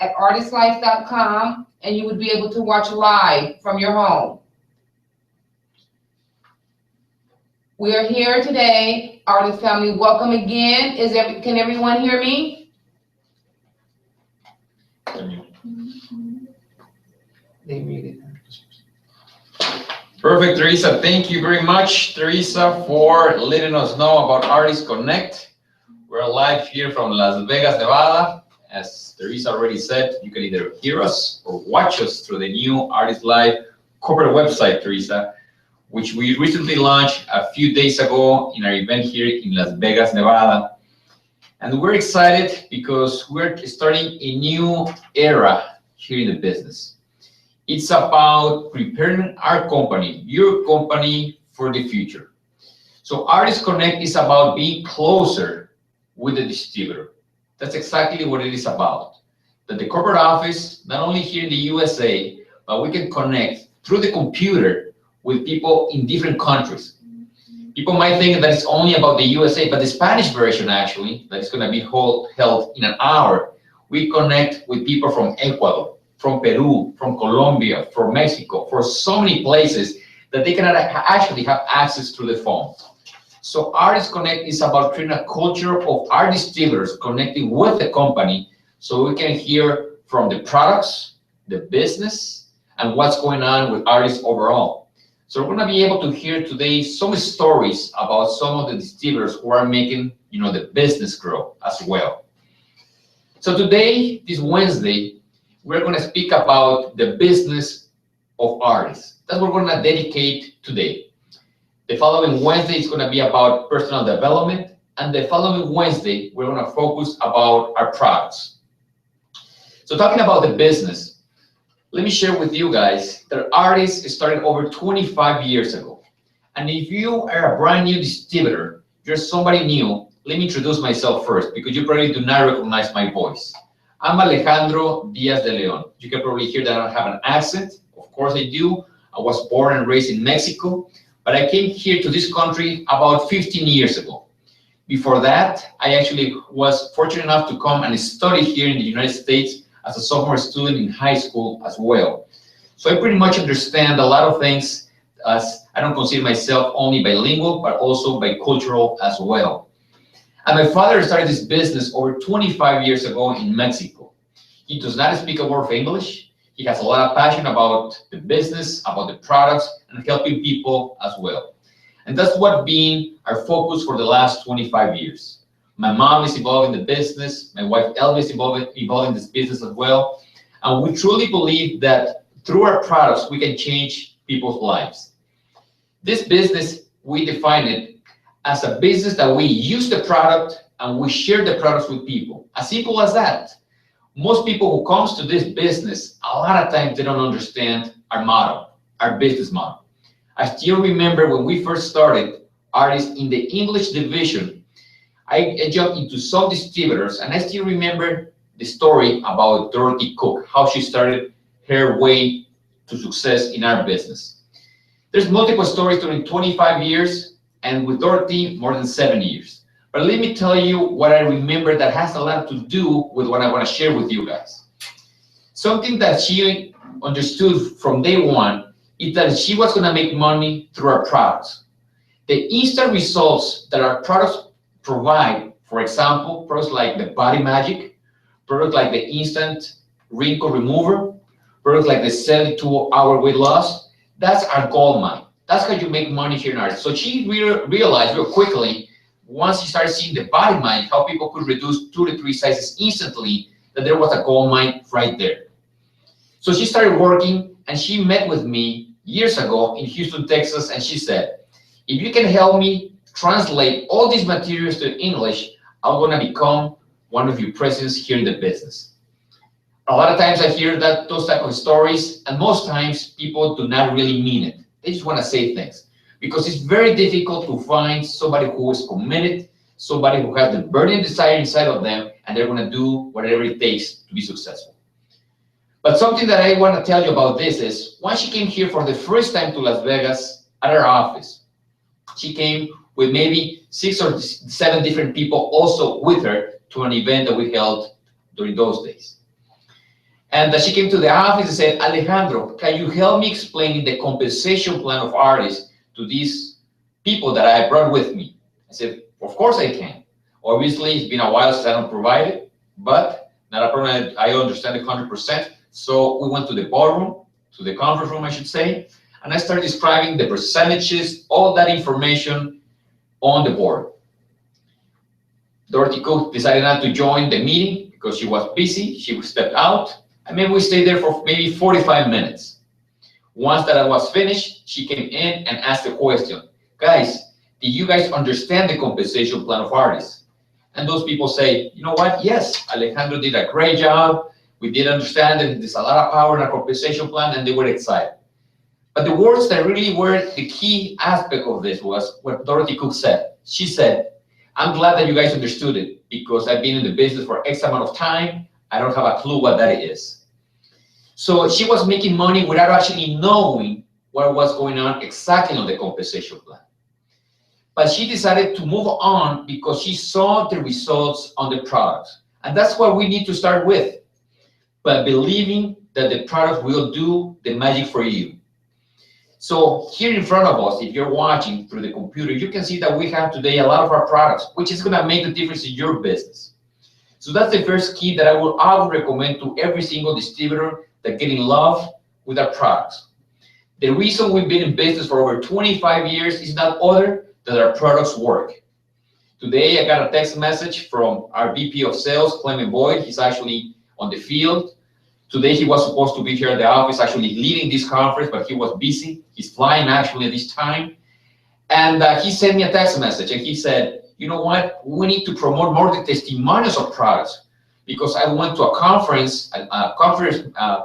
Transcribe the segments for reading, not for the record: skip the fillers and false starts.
at ardisslife.com, and you would be able to watch live from your home. We are here today, Ardyss family. Welcome again. Can everyone hear me? They muted. Perfect, Teresa. Thank you very much, Teresa, for letting us know about Ardyss Connect. We're live here from Las Vegas, Nevada. As Teresa already said, you can either hear us or watch us through the new Ardyss Live corporate website, Teresa, which we recently launched a few days ago in our event here in Las Vegas, Nevada. And we're excited because we're starting a new era here in the business. It's about preparing our company, your company, for the future. So Ardyss Connect is about being closer with the distributor. That's exactly what it is about. That the corporate office, not only here in the USA, but we can connect through the computer with people in different countries. People might think that it's only about the USA, but the Spanish version actually, that is going to be held in an hour, we connect with people from Ecuador, from Peru, from Colombia, from Mexico, for so many places that they cannot actually have access to the phone. So Ardyss Connect is about creating a culture of our distributors connecting with the company so we can hear from the products, the business, and what's going on with Ardyss overall. So we're going to be able to hear today some stories about some of the distributors who are making, the business grow as well. So today, this Wednesday, we're going to speak about the business of Ardyss. That's what we're going to dedicate today. The following Wednesday is going to be about personal development, and the following Wednesday, we're going to focus about our products. So talking about the business, let me share with you guys that Ardyss started over 25 years ago. And if you are a brand new distributor, you're somebody new, let me introduce myself first, because you probably do not recognize my voice. I'm Alejandro Diaz de Leon. You can probably hear that I have an accent. Of course I do. I was born and raised in Mexico, but I came here to this country about 15 years ago. Before that, I actually was fortunate enough to come and study here in the United States as a sophomore student in high school as well. So I pretty much understand a lot of things, as I don't consider myself only bilingual, but also bicultural as well. And my father started this business over 25 years ago in Mexico. He does not speak a word of English. He has a lot of passion about the business, about the products, and helping people as well. And that's what been our focus for the last 25 years. My mom is involved in the business. My wife, Elvis, is involved in this business as well. And we truly believe that through our products, we can change people's lives. This business, we define it as a business that we use the product and we share the products with people. As simple as that. Most people who comes to this business, a lot of times they don't understand our model, our business model. I still remember when we first started Ardyss in the English division, I jumped into some distributors, and I still remember the story about Dorothy Cook, how she started her way to success in our business. There's multiple stories during 25 years, and with Dorothy, more than 7 years. But let me tell you what I remember that has a lot to do with what I want to share with you guys. Something that she understood from day one is that she was going to make money through our products. The instant results that our products provide, for example, products like the Body Magic, products like the Instant Wrinkle Remover, products like the 72-hour weight loss, that's our gold mine. That's how you make money here in Ardyss. So she realized real quickly, once she started seeing the Body Mine, how people could reduce 2 to 3 sizes instantly, that there was a gold mine right there. So she started working, and she met with me years ago in Houston, Texas, and she said, if you can help me translate all these materials to English, I'm going to become one of your presidents here in the business. A lot of times I hear those type of stories, and most times people do not really mean it. They just want to say things, because it's very difficult to find somebody who is committed, somebody who has the burning desire inside of them, and they're going to do whatever it takes to be successful. But something that I want to tell you about this is, once she came here for the first time to Las Vegas at our office, she came with maybe 6 or 7 different people also with her to an event that we held during those days. And she came to the office and said, Alejandro, can you help me explaining the compensation plan of Ardyss to these people that I brought with me? I said, of course I can. Obviously, it's been a while since I don't provide it, but not a problem. I understand it 100%. So we went to the ballroom, to the conference room, I should say, and I started describing the percentages, all that information on the board. Dorothy Cook decided not to join the meeting because she was busy. She stepped out, and maybe we stayed there for maybe 45 minutes. Once that I was finished, she came in and asked a question. Guys, do you guys understand the compensation plan of Ardyss? And those people say, you know what? Yes, Alejandro did a great job. We did understand that there's a lot of power in a compensation plan, and they were excited. But the words that really were the key aspect of this was what Dorothy Cook said. She said, I'm glad that you guys understood it because I've been in the business for X amount of time. I don't have a clue what that is. So she was making money without actually knowing what was going on exactly on the compensation plan. But she decided to move on because she saw the results on the products. And that's what we need to start with, but believing that the product will do the magic for you. So here in front of us, if you're watching through the computer, you can see that we have today a lot of our products, which is going to make the difference in your business. So that's the first key that I would recommend to every single distributor that get in love with our products. The reason we've been in business for over 25 years is not other than our products work. Today, I got a text message from our VP of Sales, Clement Boyd. He's actually on the field. Today, he was supposed to be here at the office, actually leading this conference, but he was busy. He's flying actually at this time. And he sent me a text message, and he said, you know what? We need to promote more the testimonials of products because I went to a conference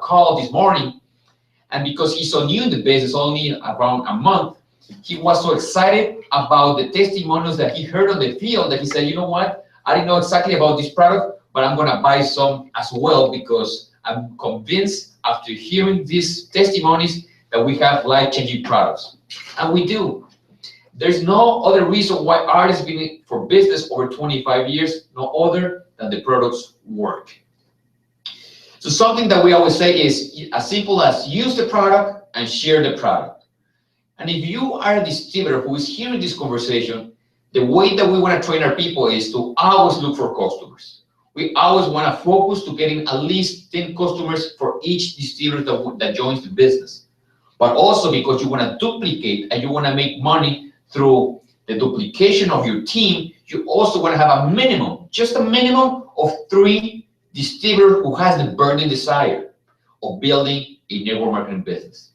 call this morning, and because he's so new in the business, only around a month, he was so excited about the testimonials that he heard on the field that he said, you know what? I didn't know exactly about this product, but I'm going to buy some as well because I'm convinced after hearing these testimonies that we have life-changing products. And we do. There's no other reason why Ardyss has been for business over 25 years, no other than the products work. So something that we always say is as simple as use the product and share the product. And if you are a distributor who is hearing this conversation, the way that we want to train our people is to always look for customers. We always want to focus to getting at least 10 customers for each distributor that joins the business. But also because you want to duplicate and you want to make money through the duplication of your team, you also want to have a minimum, just a minimum of 3 distributors who has the burning desire of building a network marketing business.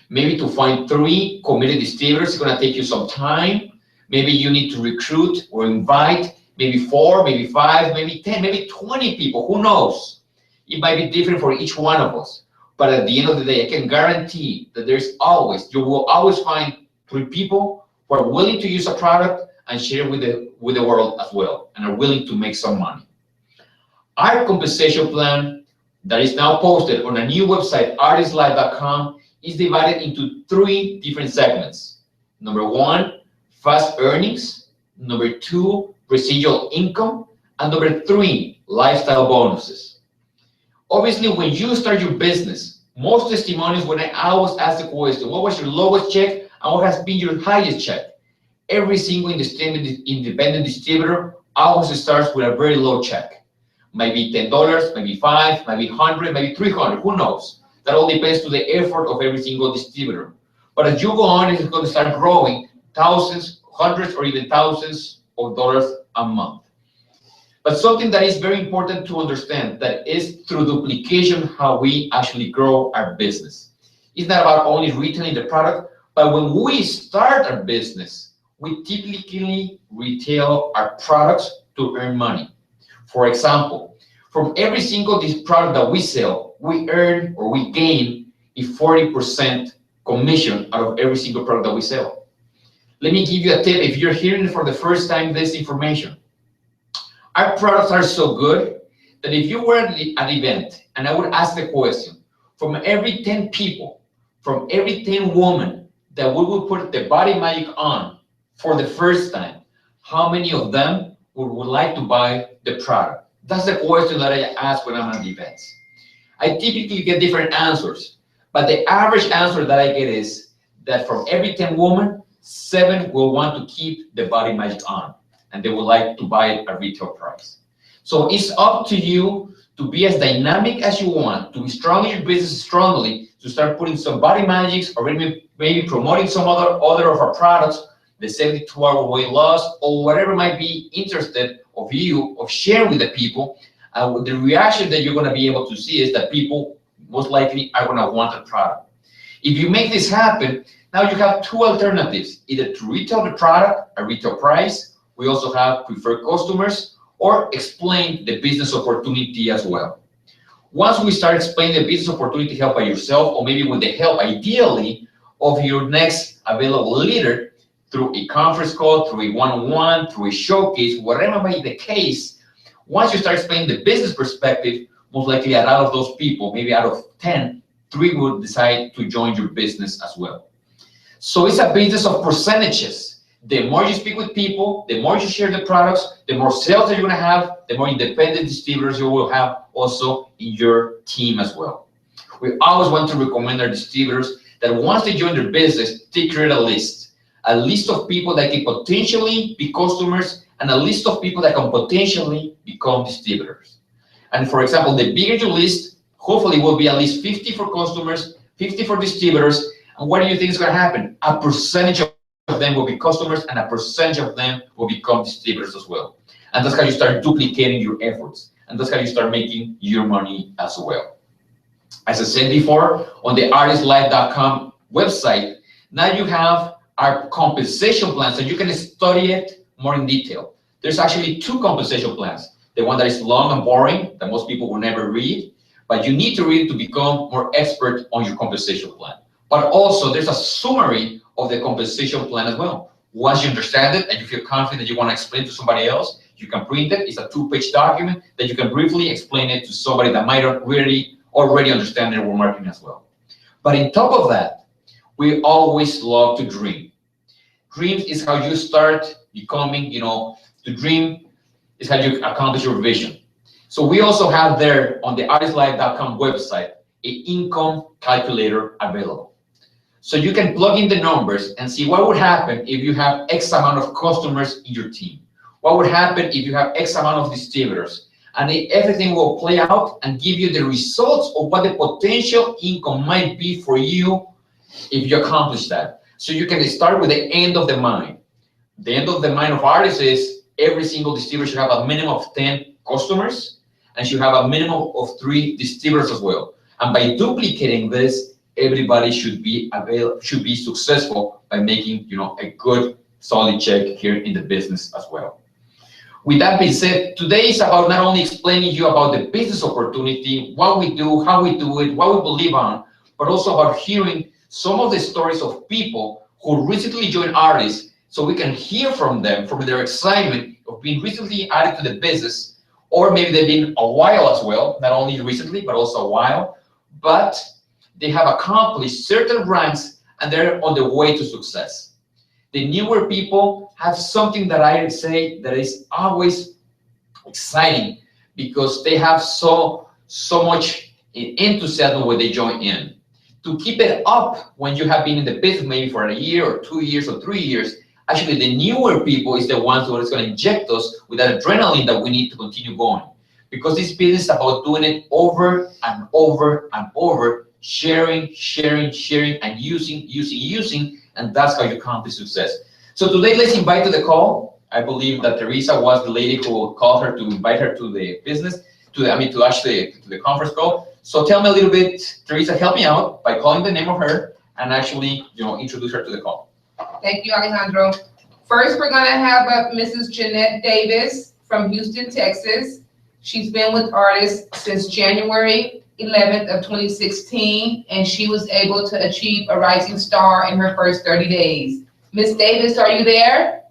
Maybe to find 3 committed distributors is going to take you some time. Maybe you need to recruit or invite maybe 4, maybe 5, maybe 10, maybe 20 people, who knows? It might be different for each one of us. But at the end of the day, I can guarantee that you will always find 3 people who are willing to use a product and share with the world as well, and are willing to make some money. Our compensation plan that is now posted on a new website, ardisslive.com, is divided into 3 different segments. Number 1, fast earnings. Number 2, residual income. And number 3, lifestyle bonuses. Obviously, when you start your business, most testimonials, when I always ask the question, what was your lowest check and what has been your highest check? Every single independent distributor always starts with a very low check. Maybe $10, maybe $5, maybe $100, maybe $300, who knows? That all depends to the effort of every single distributor. But as you go on, it's going to start growing thousands, hundreds, or even thousands of dollars a month. But something that is very important to understand, that is through duplication how we actually grow our business. It's not about only retailing the product, but when we start our business, we typically retail our products to earn money. For example, from every single product that we sell, we earn or we gain a 40% commission out of every single product that we sell. Let me give you a tip if you're hearing for the first time this information. Our products are so good that if you were at an event and I would ask the question, from every 10 people, from every 10 women that we would put the body magic on for the first time, how many of them would like to buy the product? That's the question that I ask when I'm at events. I typically get different answers, but the average answer that I get is that from every 10 women, 7 will want to keep the body magic on, and they would like to buy it at retail price. So it's up to you to be as dynamic as you want, to be strong in your business strongly, to start putting some body magics, or maybe promoting some other of our products, the 72-hour weight loss, or whatever might be interested of you, of sharing with the people. The reaction that you're going to be able to see is that people most likely are going to want the product. If you make this happen, now you have 2 alternatives, either to retail the product at retail price. We also have preferred customers, or explain the business opportunity as well. Once we start explaining the business opportunity help by yourself, or maybe with the help, ideally, of your next available leader, through a conference call, through a one-on-one, through a showcase, whatever might be the case, once you start explaining the business perspective, most likely out of those people, maybe out of 10, 3 will decide to join your business as well. So it's a business of percentages. The more you speak with people, the more you share the products, the more sales that you're going to have, the more independent distributors you will have also in your team as well. We always want to recommend our distributors that once they join their business, they create a list of people that can potentially be customers, and a list of people that can potentially become distributors. And for example, the bigger your list, hopefully will be at least 50 for customers, 50 for distributors. And what do you think is going to happen? A percentage of them will be customers, and a percentage of them will become distributors as well. And that's how you start duplicating your efforts. And that's how you start making your money as well. As I said before, on the ArdyssLife.com website, now you have our compensation plan, so you can study it more in detail. There's actually 2 compensation plans. The one that is long and boring, that most people will never read, but you need to read to become more expert on your compensation plan. But also, there's a summary of the compensation plan as well. Once you understand it and you feel confident you want to explain to somebody else, you can print it. It's a 2-page document that you can briefly explain it to somebody that might really already understand network marketing as well. But on top of that, we always love to dream. Dreams is how you start becoming, to dream is how you accomplish your vision. So we also have there on the ArdyssLife.com website, an income calculator available. So you can plug in the numbers and see what would happen if you have X amount of customers in your team. What would happen if you have X amount of distributors? And everything will play out and give you the results of what the potential income might be for you if you accomplish that. So you can start with the end of the mind. The end of the mind of Ardyss is every single distributor should have a minimum of 10 customers, and should have a minimum of 3 distributors as well. And by duplicating this, everybody should be successful by making a good solid check here in the business as well. With that being said, today is about not only explaining you about the business opportunity, what we do, how we do it, what we believe on, but also about hearing some of the stories of people who recently joined Ardyss, so we can hear from them, from their excitement of being recently added to the business, or maybe they've been a while as well, not only recently, but also a while, but they have accomplished certain ranks and they're on the way to success. The newer people have something that I say that is always exciting, because they have so much enthusiasm when they join in. To keep it up when you have been in the business maybe for a year or 2 years or 3 years, actually the newer people is the ones who is going to inject us with that adrenaline that we need to continue going. Because this business is about doing it over and over and over, sharing, and using, and that's how you accomplish success. So today, let's invite to the call. I believe that Teresa was the lady who called her to invite her to the business, to the conference call. So tell me a little bit, Teresa, help me out by calling the name of her and actually, introduce her to the call. Thank you, Alejandro. First, we're gonna have up Mrs. Jeanette Davis from Houston, Texas. She's been with Ardyss since January 11th of 2016, and she was able to achieve a rising star in her first 30 days. Miss Davis, are you there?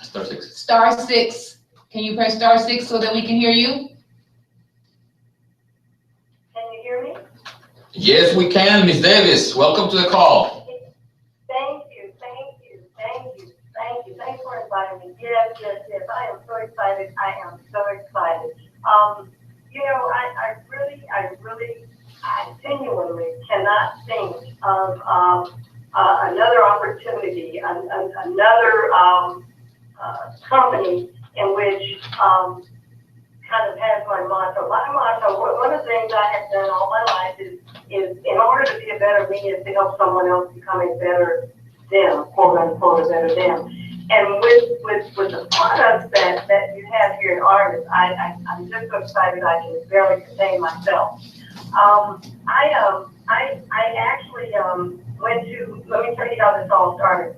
Star 6. Star 6. Can you press star 6 so that we can hear you? Can you hear me? Yes, we can, Miss Davis. Welcome to the call. Thank you. Thanks for inviting me. Yes, yes, yes. I am so excited. I am so excited. I genuinely cannot think of another opportunity, another company in which kind of has my motto. My motto, one of the things I have done all my life is in order to be a better me is to help someone else become a better them, quote unquote, a better them. And with the products that you have here at Ardyss, I'm just so excited I can barely contain myself. I actually went to, let me tell you how this all started.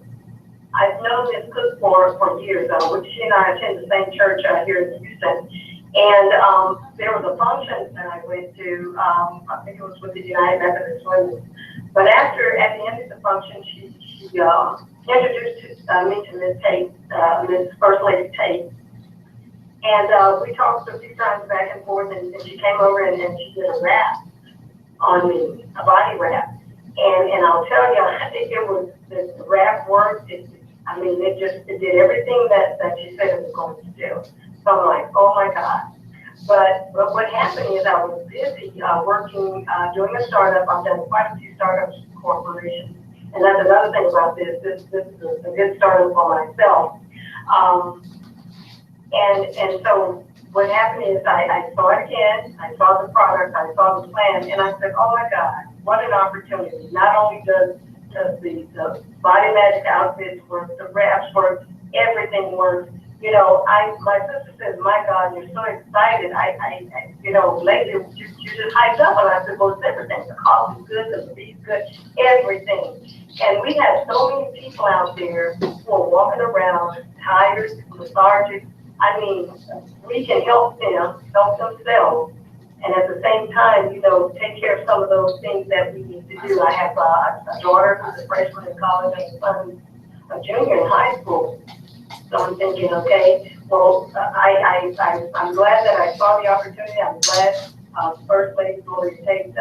I've known Ms. Cook for years, which she and I attend the same church here in Houston. And there was a function that I went to, I think it was with the United Methodist Women. But at the end of the function, she introduced me to Ms. Tate, Ms. First Lady Tate. And we talked a few times back and forth, and she came over and she did a wrap on me, a body wrap. And I'll tell you, I think it was, the wrap worked. It did everything that she said it was going to do. So I'm like, oh my God. But what happened is I was busy working, doing a startup. I've done quite a few startups for corporations. And that's another thing about this. This is a good startup for myself. And so what happened is I saw it again. I saw the product. I saw the plan. And I said, oh my God, what an opportunity. Not only does the Body Magic outfits work, the wraps work, everything works. You know, my sister says, my God, you're so excited. Lately you just hyped up. And I said, well, it's everything. The cost is good, the fee's good, everything. And we have so many people out there who are walking around tired, lethargic. I mean, we can help them help themselves. And at the same time, take care of some of those things that we need to do. I have a daughter who's a freshman in college and a son, a junior in high school. So I'm thinking, okay, well, I'm glad that I saw the opportunity. I'm glad First Lady Gloria Tate,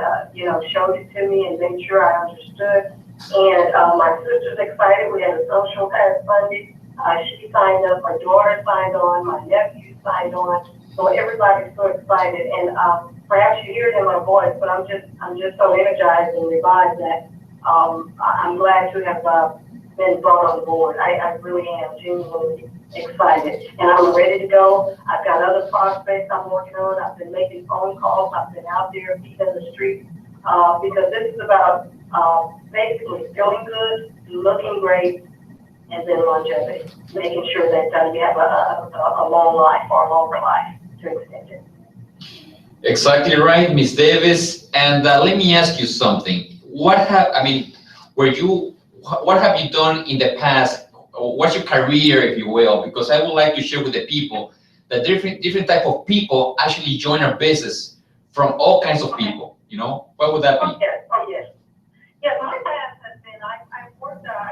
showed it to me and made sure I understood. And my sister's excited. We had a social pass funded. She signed up. Her daughter signed on. My nephew signed on. So everybody's so excited. And perhaps you hear it in my voice, but I'm just so energized and revived that I'm glad to have been brought on board. I really am genuinely excited. And I'm ready to go. I've got other prospects I'm working on. I've been making phone calls. I've been out there feet in the street because this is about basically feeling good, looking great, and then longevity, making sure that you have a long life or a longer life to extend it. Exactly right, Ms. Davis. And let me ask you something. What have you done in the past? What's your career, if you will? Because I would like to share with the people that different type of people actually join our business from all kinds of people. What would that be? Oh yes. Yes, my past has been, I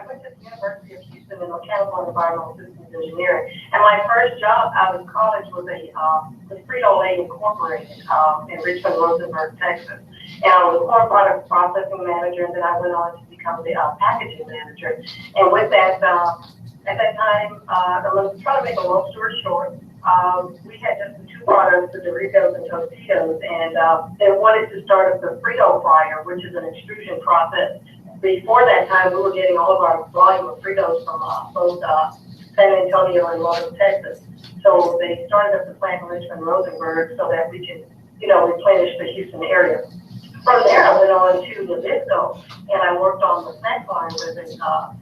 went to the University of Houston in mechanical and environmental systems engineering. And my first job out of college was with Frito-Lay Incorporated in Richmond, Rosenberg, Texas. And I was a core product processing manager, and then I went on to become the packaging manager. And with that, at that time, I'm trying to make a long story short, we had just the two products, the Doritos and Tostitos, and they wanted to start up the Frito fryer, which is an extrusion process. Before that time, we were getting all of our volume of Fritos from both San Antonio and Lawrence, Texas. So they started up the plant in Richmond, Rosenberg, so that we could, replenish the Houston area. From there, I went on to Nabisco, and I worked on the snack line with the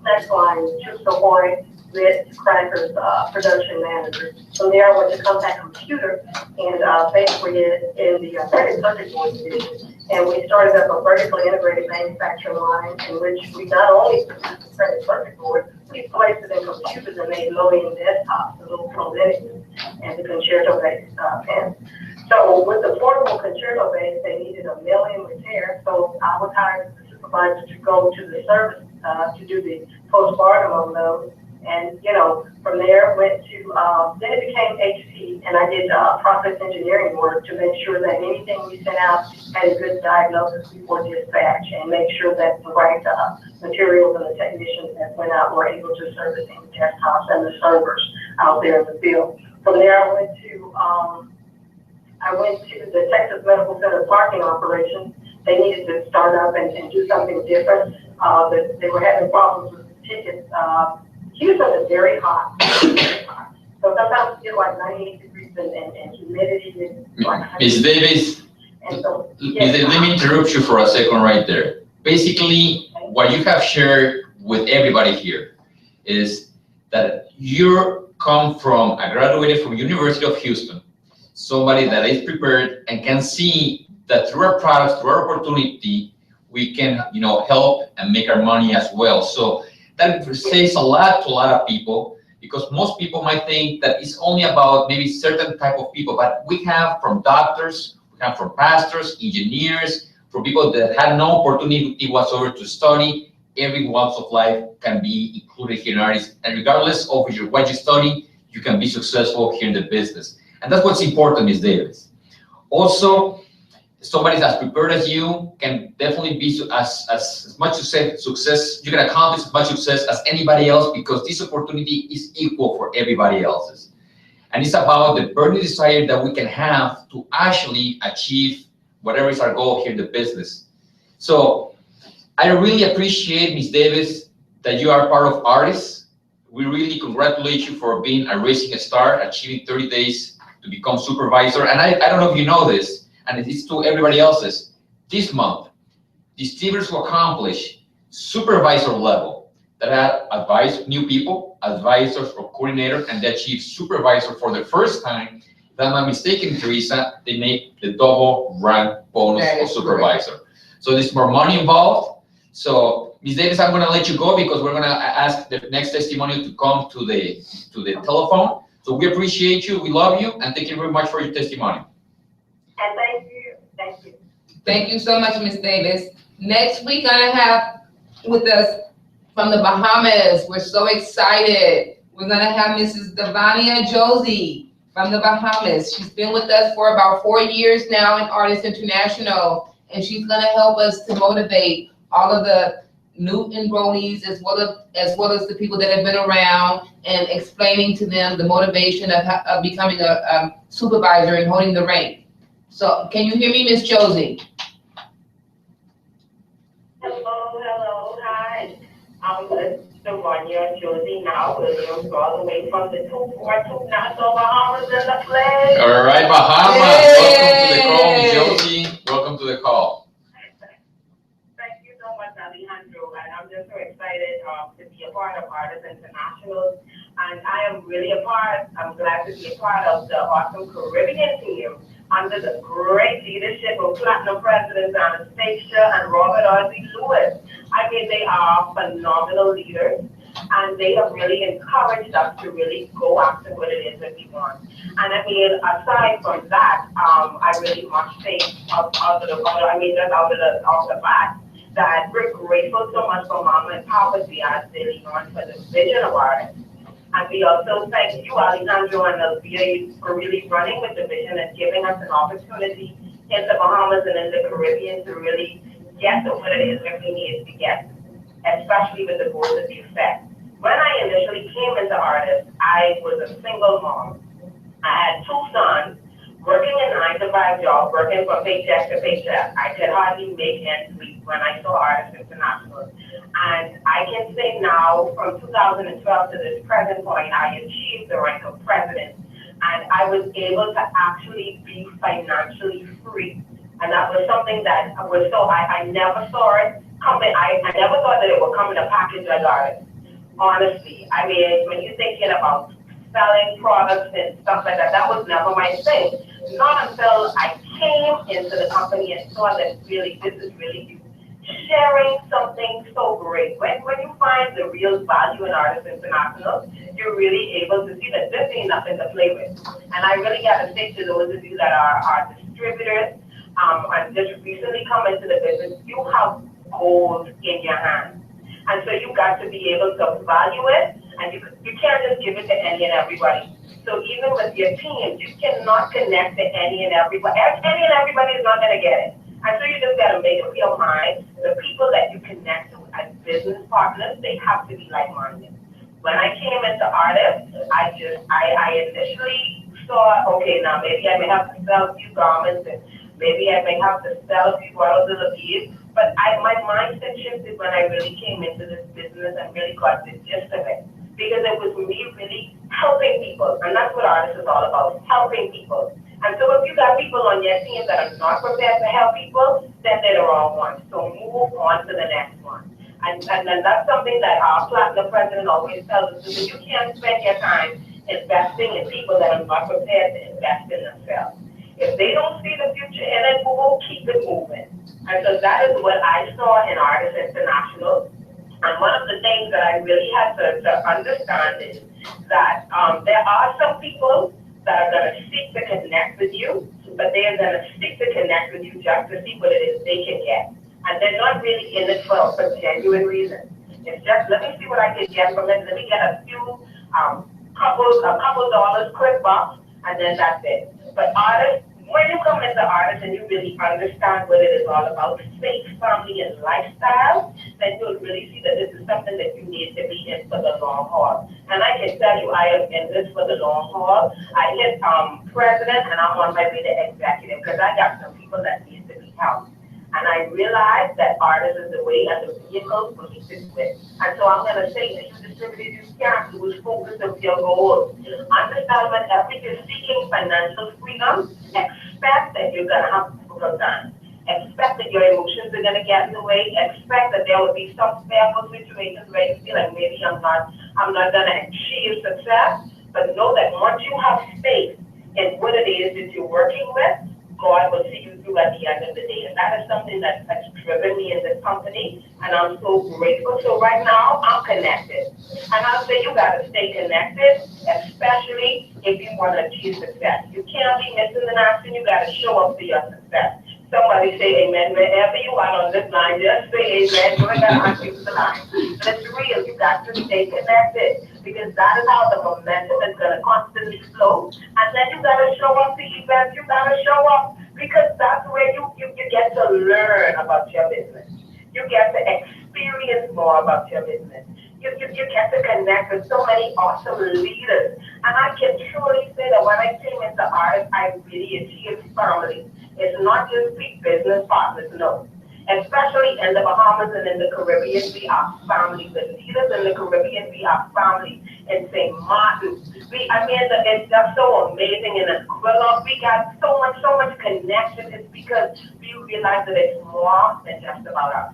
snack line, Chips Ahoy, Ritz, Crackers, production manager. From there, I went to Compact Computer, and basically in the printed circuit board division. And we started up a vertically integrated manufacturing line in which we not only produced the printed circuit board, we placed it in computers and made low-end desktops, the little Prometheus and the concerto-based pens. So with the portable concerto base, they needed a mill-in repair. So I was hired as the supervisor to go to the service to do the postpartum on those. And, from there went to, then it became HP, and I did process engineering work to make sure that anything we sent out had a good diagnosis before dispatch and make sure that the right materials and the technicians that went out were able to service the desktops and the servers. out there in the field. From there, I went to the Texas Medical Center parking operation. They needed to start up and do something different. They were having problems with the tickets. Houston is very hot. So sometimes you get like 98 degrees and humidity is like. Ms. Davis, And so, Ms. Davis, let me interrupt you for a second right there. Basically, what you have shared with everybody here is that you come from, graduated from University of Houston, somebody that is prepared and can see that through our products, through our opportunity, we can, help and make our money as well. So that says a lot to a lot of people, because most people might think that it's only about maybe certain type of people, but we have from doctors, we have from pastors, engineers, from people that had no opportunity whatsoever to study. Every walks of life can be included here in Ardyss, and regardless of what you study, you can be successful here in the business. And that's what's important, Ms. Davis. Also, somebody as prepared as you can definitely be as much success, you can accomplish as much success as anybody else, because this opportunity is equal for everybody else's. And it's about the burning desire that we can have to actually achieve whatever is our goal here in the business. So I really appreciate, Ms. Davis, that you are part of Ardyss. We really congratulate you for being a racing star, achieving 30 days to become supervisor. And I don't know if you know this, and it's to everybody else's. This month, distributors who accomplish supervisor level, that have advised new people, advisors or coordinators, and they achieve supervisor for the first time, if I'm not mistaken, Teresa, they make the double rank bonus of supervisor. Correct. So there's more money involved. So Ms. Davis, I'm gonna let you go because we're gonna ask the next testimonial to come to the telephone. So we appreciate you, we love you, and thank you very much for your testimony. And thank you. Thank you. Thank you so much, Ms. Davis. Next week, gonna have with us from the Bahamas. We're so excited. We're gonna have Mrs. Devania Josie from the Bahamas. She's been with us for about 4 years now in Ardyss International, and she's gonna help us to motivate all of the new enrollees as well as the people that have been around, and explaining to them the motivation of becoming a supervisor and holding the rank. So can you hear me, Miss Josie? Hello, hi. I'm Devania Josie now, Williams, all the way from the 242 Nassau, Bahamas in the place. All right, Bahamas, Yay! welcome to the call, Josie. Welcome to the call. Thank you so much, Alejandro, and I'm just so excited to be a part of Ardyss International, and I am really I'm glad to be a part of the awesome Caribbean team under the great leadership of Platinum Presidents Anastasia and Robert R.C. Lewis. I mean, they are phenomenal leaders, and they have really encouraged us to really go after what it is that we want. And I mean, aside from that, I really must say, just out of the fact that we're grateful so much for Mama and Papa as they lead on for the vision of Ardyss. And we also thank you, Alejandro and Elvira, for really running with the vision and giving us an opportunity in the Bahamas and in the Caribbean to really get to what it is that we need to get, especially with the goals that we set. When I initially came into Ardyss, I was a single mom. I had 2 sons, working a 9-to-5 job, working from paycheck to paycheck. I could hardly make ends meet when I saw Ardyss International. And I can say now, from 2012 to this present point, I achieved the rank of president. And I was able to actually be financially free. And that was something that was I never saw it coming. I never thought that it would come in a package like Ardyss. Honestly, I mean, when you're thinking about selling products and stuff like that, that was never my thing. Not until I came into the company and saw that really, this is really sharing something so great. When you find the real value in Ardyss International, you're really able to see that this ain't nothing to play with. And I really got to say to those of you that are distributors, and just recently come into the business, you have gold in your hands. And so you got to be able to value it, and you can't just give it to any and everybody. So even with your team, you cannot connect to any and everybody. Any and everybody is not going to get it. And so you just got to make up your mind. The people that you connect to as business partners, they have to be like-minded. When I came into Ardyss, I initially saw, okay, now maybe I may have to sell a few garments and maybe I may have to sell a few bottles of the beer. But my mindset shifted when I really came into this business and really got the gist of it. Because it was me really helping people. And that's what Ardyss is all about, helping people. And so if you got people on your team that are not prepared to help people, then they're the wrong ones. So move on to the next one. And that's something that our platinum president always tells us, is that you can't spend your time investing in people that are not prepared to invest in themselves. If they don't see the future in it, we'll keep it moving. And so that is what I saw in Ardyss International. And one of the things that I really had to understand is that there are some people that are going to seek to connect with you, but they are going to seek to connect with you just to see what it is they can get. And they're not really in it for genuine reasons. It's just, let me see what I can get from it. Let me get a few, couple dollars, quick bucks, and then that's it. But Ardyss, when you come into Ardyss and you really understand what it is all about, faith, family, and lifestyle, then you'll really see that this is something that you need to be in for the long haul. And I can tell you, I am in this for the long haul. I hit president, and I'm on my way to executive, because I got some people that need to be helped. And I realized that Ardyss is the way and the vehicle for me to do it. And so I'm going to say to you, distributors, you can't lose focus of your goals. Understand whenever you're seeking financial freedom, expect that you're going to have difficult times. Expect that your emotions are going to get in the way. Expect that there will be some fearful situations where you feel like maybe I'm not going to achieve success. But know that once you have faith in what it is that you're working with, God will see you through at the end of the day. And that is something that has driven me in this company. And I'm so grateful. So right now, I'm connected. And I'll say you got to stay connected, especially if you want to achieve success. You can't be missing in action. You got to show up for your success. Somebody say amen. Wherever you are on this line, just say amen. You ain't got to answer the line. But it's real. You got to stay connected, because that is how the momentum is going to constantly flow. And then you got to show up to events. You got to show up, because that's where you get to learn about your business. You get to experience more about your business. You get to connect with so many awesome leaders. And I can truly say that when I came into Ardyss, I really achieved family. It's not just big business partners, no. Especially in the Bahamas and in the Caribbean, we are family. The leaders in the Caribbean, we are family. In St. Martin, it's just so amazing. In Aquila, we got so much connection. It's because we realize that it's more than just about us.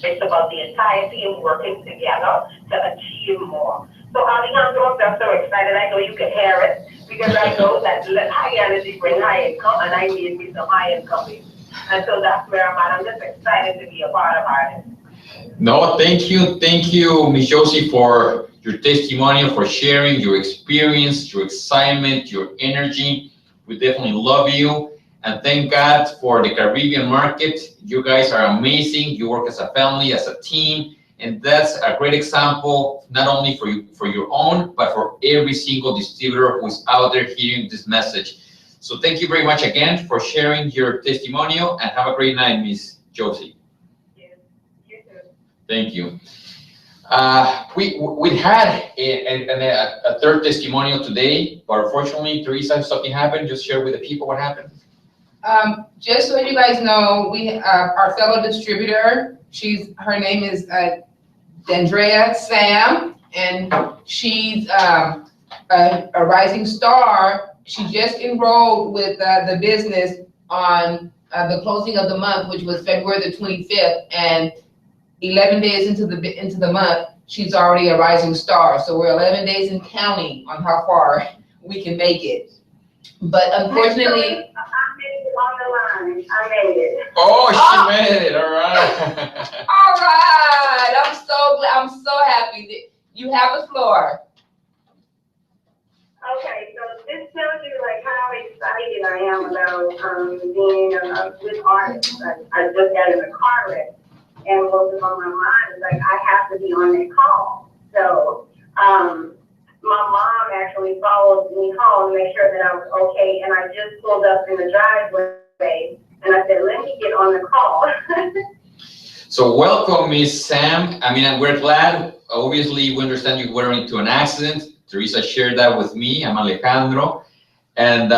It's about the entire team working together to achieve more. So Alejandro, I'm just so excited. I know you can hear it, because I know that high energy brings high income, and I need me some high income people. And so that's where I'm at. I'm just excited to be a part of Ardyss. No, thank you, Ms. Josie, for your testimonial, for sharing your experience, your excitement, your energy. We definitely love you. And thank God for the Caribbean market. You guys are amazing. You work as a family, as a team. And that's a great example, not only for your own, but for every single distributor who's out there hearing this message. So thank you very much again for sharing your testimonial, and have a great night, Ms. Josie. You too. Thank you. We had a third testimonial today, but unfortunately, Teresa, something happened. Just share with the people what happened. Just so you guys know, we our fellow distributor, her name is Dendrea Sam, and she's a rising star. She just enrolled with the business on the closing of the month, which was February the 25th, and 11 days into the month, she's already a rising star. So we're 11 days and counting on how far we can make it. But unfortunately, On the line. I made it. Oh, she made it. All right. all right. I'm so glad. I'm so happy that you have the floor. Okay, so this tells you like how excited I am about being with Ardyss. I just got in a car wreck, and what was on my mind is like I have to be on that call. So my mom actually followed me home to make sure that I was okay, and I just pulled up in the driveway, and I said, let me get on the call. So welcome, Miss Sam. I mean, we're glad obviously, we understand you were into an accident. Teresa shared that with me. I'm Alejandro. And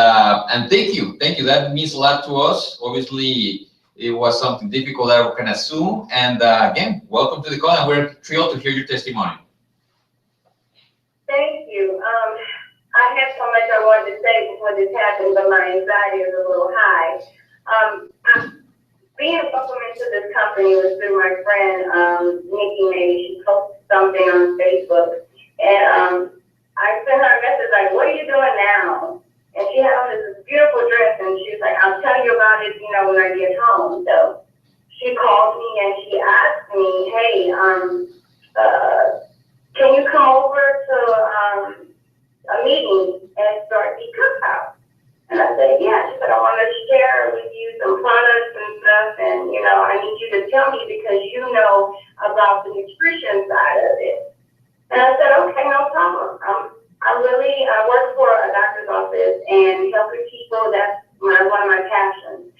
thank you. That means a lot to us. Obviously, it was something difficult that we can assume. And again, welcome to the call, and we're thrilled to hear your testimony. Thank you. I have so much I wanted to say before this happened, but my anxiety is a little high. Being welcomed into this company was through my friend, Nikki May. She posted something on Facebook, and I sent her a message like, "What are you doing now?" And she had on this beautiful dress, and she was like, "I'll tell you about it, when I get home." So she called me and she asked me, "Hey, can you come over to a meeting and start the cookhouse?" And I said, "Yeah." She said, "I want to share with you some products and stuff, and I need you to tell me because you know about the nutrition side of it." And I said, "Okay, no problem. I work for a doctor's office and helping people. That's one of my passions.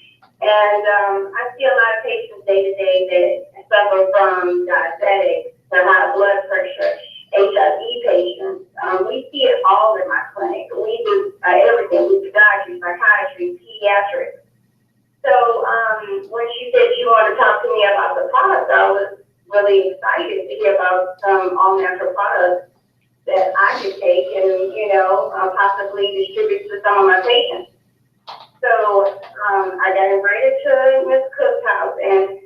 And I see a lot of patients day to day that suffer from diabetics, the high blood pressure, HIV patients. We see it all in my clinic. We do everything. We do podiatry, psychiatry, pediatrics. So when she said she wanted to talk to me about the products, I was really excited to hear about some all-natural products that I could take and, possibly distribute to some of my patients. So I got invited to Miss Cook's house, and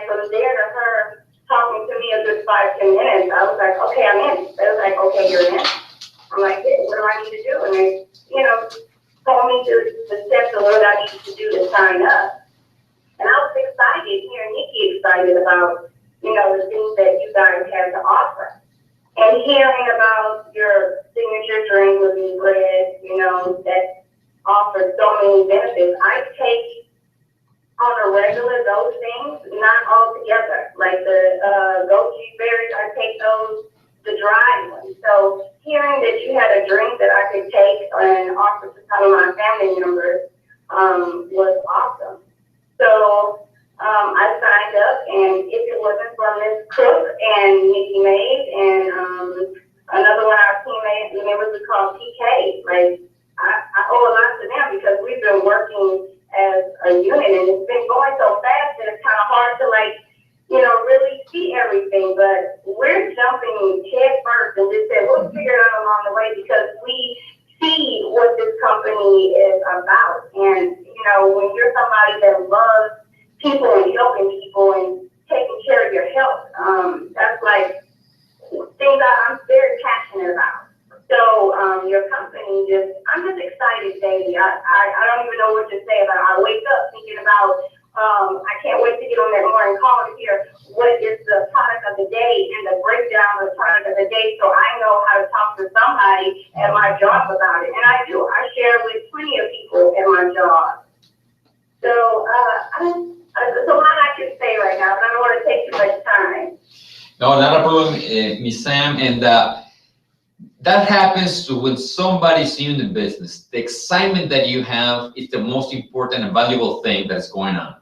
from there to her talking to me a good 5-10 minutes, I was like, "Okay, I'm in." They was like, "Okay, you're in." I'm like, "Yeah, what do I need to do?" And they, told me the steps of what I need to do to sign up. And I was excited, hearing Nikki excited about, the things that you guys have to offer. And hearing about your signature drink with me bread, that offers so many benefits. I take on a regular those things, not all together. Like the goji berries, I take those, the dry ones. So hearing that you had a drink that I could take and offer to some of my family members was awesome. So I signed up, and if it wasn't for Ms. Cook and Nikki Mays and another one of our team members we call PK, like I owe a lot to them because we've been working as a unit, and it's been going so fast that it's kind of hard to really see everything. But we're jumping head first and just said we'll figure it out along the way because we see what this company is about. And when you're somebody that loves people and helping people and taking care of your health, that's like things I'm very passionate about. So your company I'm just excited, baby. I don't even know what to say about it. I wake up thinking about, I can't wait to get on that morning call to hear what is the product of the day and the breakdown of the product of the day so I know how to talk to somebody at my job about it. And I do. I share with plenty of people at my job. So that's a lot I can say right now, but I don't want to take too much time. No, not a problem, Miss Sam. And that happens to when somebody's in the business. The excitement that you have is the most important and valuable thing that's going on.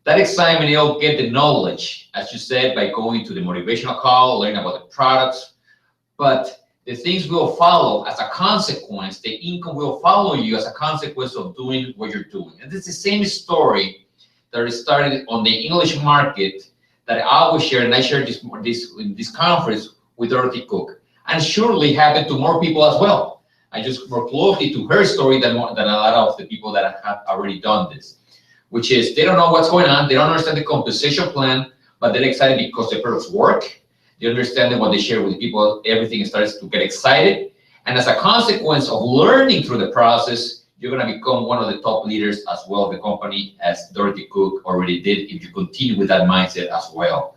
That excitement, you'll get the knowledge, as you said, by going to the motivational call, learning about the products. But the things will follow as a consequence. The income will follow you as a consequence of doing what you're doing. And it's the same story that started on the English market that I always share, and I shared this conference with Dorothy Cook. And surely happened to more people as well. I just more closely to her story than a lot of the people that have already done this, which is they don't know what's going on, they don't understand the compensation plan, but they're excited because the products work. They understand that when they share with people, everything starts to get excited. And as a consequence of learning through the process, you're going to become one of the top leaders as well of the company, as Dorothy Cook already did, if you continue with that mindset as well.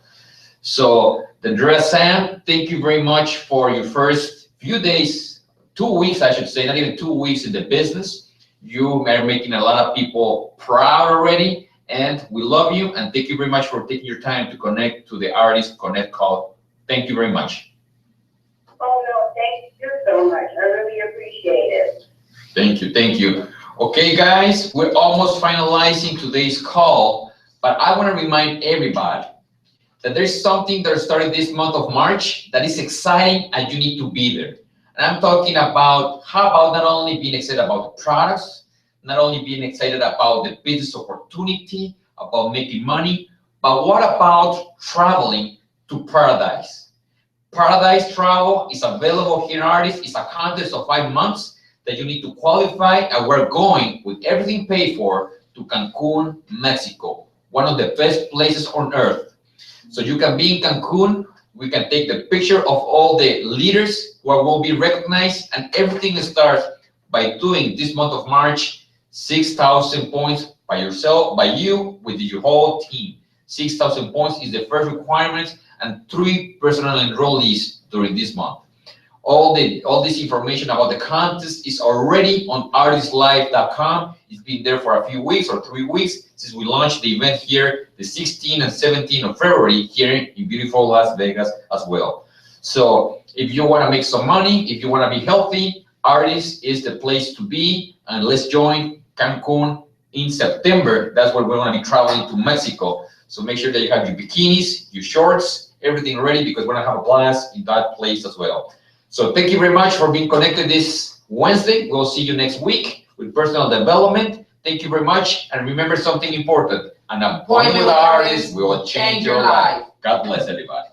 So, Sam, thank you very much for your first few days, 2 weeks, I should say, not even 2 weeks in the business. You are making a lot of people proud already, and we love you, and thank you very much for taking your time to connect to the Ardyss Connect call. Thank you very much. Oh, no, thank you so much. I really appreciate it. Thank you. Okay, guys, we're almost finalizing today's call, but I want to remind everybody that there's something that started this month of March that is exciting and you need to be there. And I'm talking about how about not only being excited about the products, not only being excited about the business opportunity, about making money, but what about traveling to Paradise? Paradise Travel is available here in Ardyss. It's a contest of 5 months that you need to qualify, and we're going with everything paid for to Cancun, Mexico, one of the best places on earth. So you can be in Cancun, we can take the picture of all the leaders who will be recognized, and everything starts by doing this month of March, 6,000 points by yourself, by you, with your whole team. 6,000 points is the first requirement, and 3 personal enrollees during this month. All this information about the contest is already on ardisslive.com. It's been there for a few weeks or 3 weeks since we launched the event here, the 16th and 17th of February here in beautiful Las Vegas as well. So if you want to make some money, if you want to be healthy, Ardyss is the place to be. And let's join Cancun in September. That's where we're going to be traveling to Mexico. So make sure that you have your bikinis, your shorts, everything ready, because we're going to have a blast in that place as well. So thank you very much for being connected this Wednesday. We'll see you next week with personal development. Thank you very much. And remember something important. An appointment with Ardyss will change your life. God bless everybody.